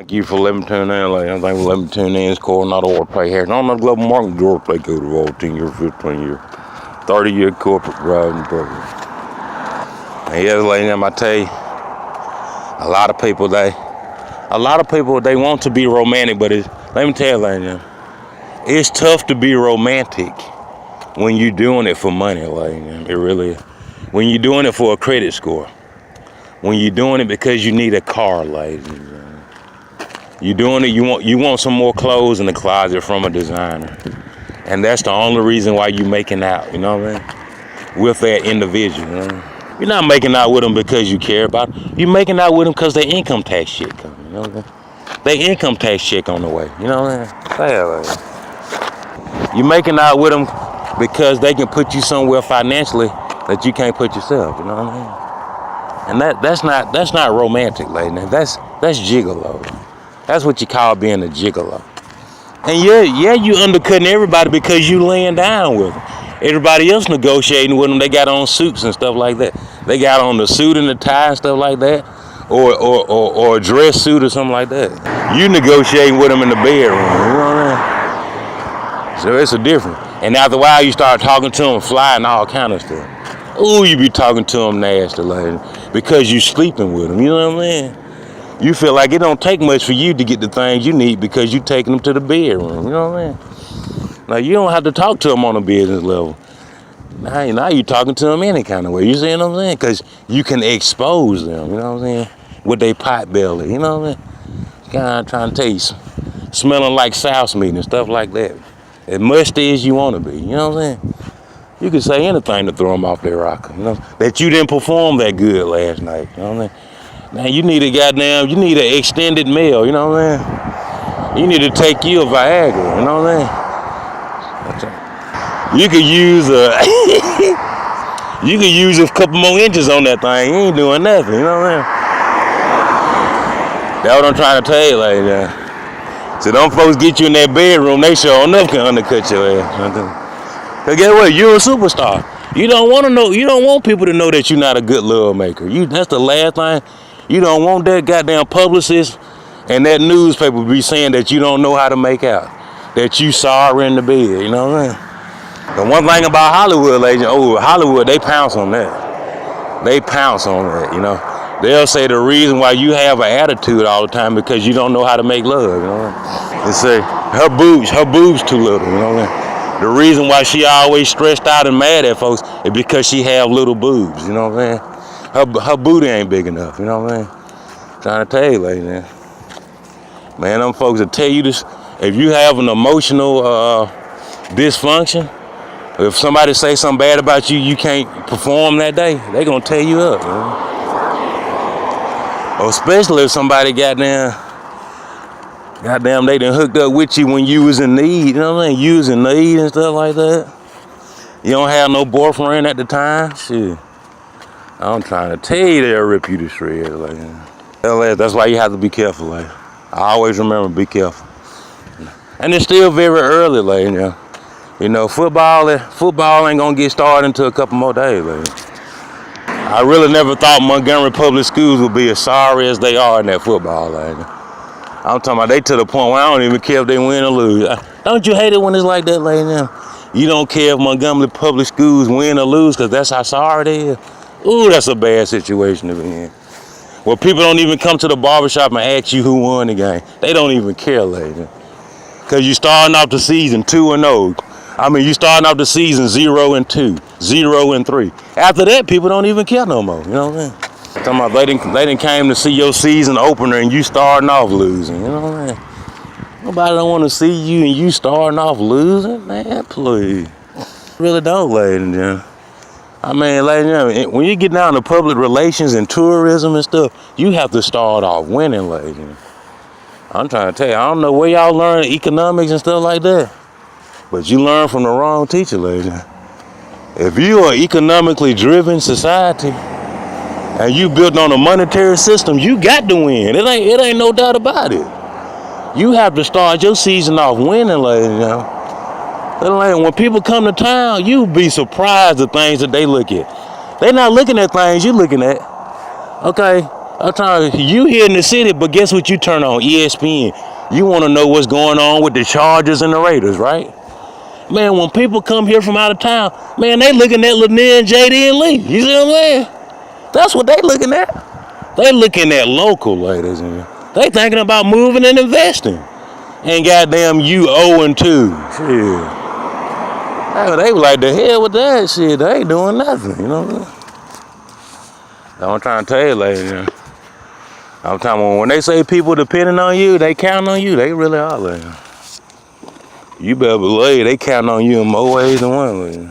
Thank you for letting me tune in. Like, I think let me tune in. It's Coronado Workplace here. I don't know global marketing workplace go to all 10 year, 15 year, 30-year corporate driving program. And yeah, lady, I tell you, a lot of people they want to be romantic, but let me tell you, lady, it's tough to be romantic when you're doing it for money, lady. It really is. When you're doing it for a credit score, when you're doing it because you need a car, lady. You're doing it, you want some more clothes in the closet from a designer. And that's the only reason why you making out, you know what I mean? With that individual. You know? You're not making out with them because you care about them. You're making out with them because their income tax shit coming, you know what I mean? Their income tax check on the way, you know what I mean? You're making out with them because they can put you somewhere financially that you can't put yourself, you know what I mean? And that's not romantic, lady. That's gigolo. That's what you call being a gigolo. And yeah, you undercutting everybody because you laying down with them. Everybody else negotiating with them, they got on suits and stuff like that. They got on the suit and the tie and stuff like that, or a dress suit or something like that. You negotiating with them in the bedroom, you know what I mean? So it's a difference. And after a while, you start talking to them, flying all kind of stuff. Ooh, you be talking to them nasty, lady, because you sleeping with them, you know what I mean? You feel like it don't take much for you to get the things you need because you taking them to the bedroom, you know what I mean? Now, you don't have to talk to them on a business level. Now you talking to them any kind of way, you see what I'm saying? Because you can expose them, you know what I'm saying? With their pot belly, you know what I mean? Kind of trying to tell you, smelling like souse meat and stuff like that. As musty as you want to be, you know what I'm saying? You can say anything to throw them off their rocker, you know? That you didn't perform that good last night, you know what I mean? Now you need you need an extended meal, you know what I mean? You need to take you a Viagra, you know what I mean? You could use you could use a couple more inches on that thing. You ain't doing nothing, you know what I mean? That's what I'm trying to tell you, like that. So them folks get you in that bedroom, they sure enough can undercut your ass. Cause guess what? You're a superstar. You don't want people to know that you're not a good love maker. That's the last thing. You don't want that goddamn publicist and that newspaper be saying that you don't know how to make out, that you sorry in the bed, you know what I mean? The one thing about Hollywood, Hollywood, they pounce on that. They pounce on that, you know. They'll say the reason why you have an attitude all the time because you don't know how to make love, you know what I mean? They say her boobs too little, you know what I mean? The reason why she always stressed out and mad at folks is because she have little boobs, you know what I mean? Her booty ain't big enough, you know what I mean? Trying to tell you, lady, man, them folks will tell you this. If you have an emotional dysfunction, if somebody say something bad about you, you can't perform that day, they gonna tear you up, man. Especially if somebody goddamn they done hooked up with you when you was in need, you know what I mean? You was in need and stuff like that. You don't have no boyfriend at the time, shit. I'm trying to tell you they'll rip you to shreds, like that. That's why you have to be careful, like. I always remember, be careful. And it's still very early, like, you know, football ain't gonna get started until a couple more days, like. I really never thought Montgomery Public Schools would be as sorry as they are in that football, like. I'm talking about they to the point where I don't even care if they win or lose. Don't you hate it when it's like that, like now? You don't care if Montgomery Public Schools win or lose because that's how sorry they is. Ooh, that's a bad situation to be in. Well, people don't even come to the barbershop and ask you who won the game. They don't even care, lady. Because you starting off the season 2-0. I mean, you starting off the season 0-2, 0-3. After that, people don't even care no more, you know what I mean? Talking about they didn't came to see your season opener and you starting off losing, you know what I mean? Nobody don't want to see you and you starting off losing, man, please. Really don't, lady. I mean, lady, when you get down to public relations and tourism and stuff, you have to start off winning, lady. I'm trying to tell you, I don't know where y'all learn economics and stuff like that, but you learn from the wrong teacher, lady. If you are economically driven society and you built on a monetary system, you got to win. It ain't no doubt about it. You have to start your season off winning, lady. When people come to town, you be surprised at things that they look at. They're not looking at things you're looking at. Okay, I'm trying you here in the city, but guess what you turn on? ESPN. You want to know what's going on with the Chargers and the Raiders, right? Man, when people come here from out of town, man, they looking at Lanier and JD and Lee. You see what I'm saying? That's what they looking at. They looking at local, ladies and gentlemen. They thinking about moving and investing. And goddamn you 0-2. Shit. They was like, the hell with that shit. They ain't doing nothing, you know what I'm saying? I'm trying to tell you, ladies and gentlemen. I'm talking when they say people depending on you, they count on you. They really are, ladies. You better believe they count on you in more ways than one way.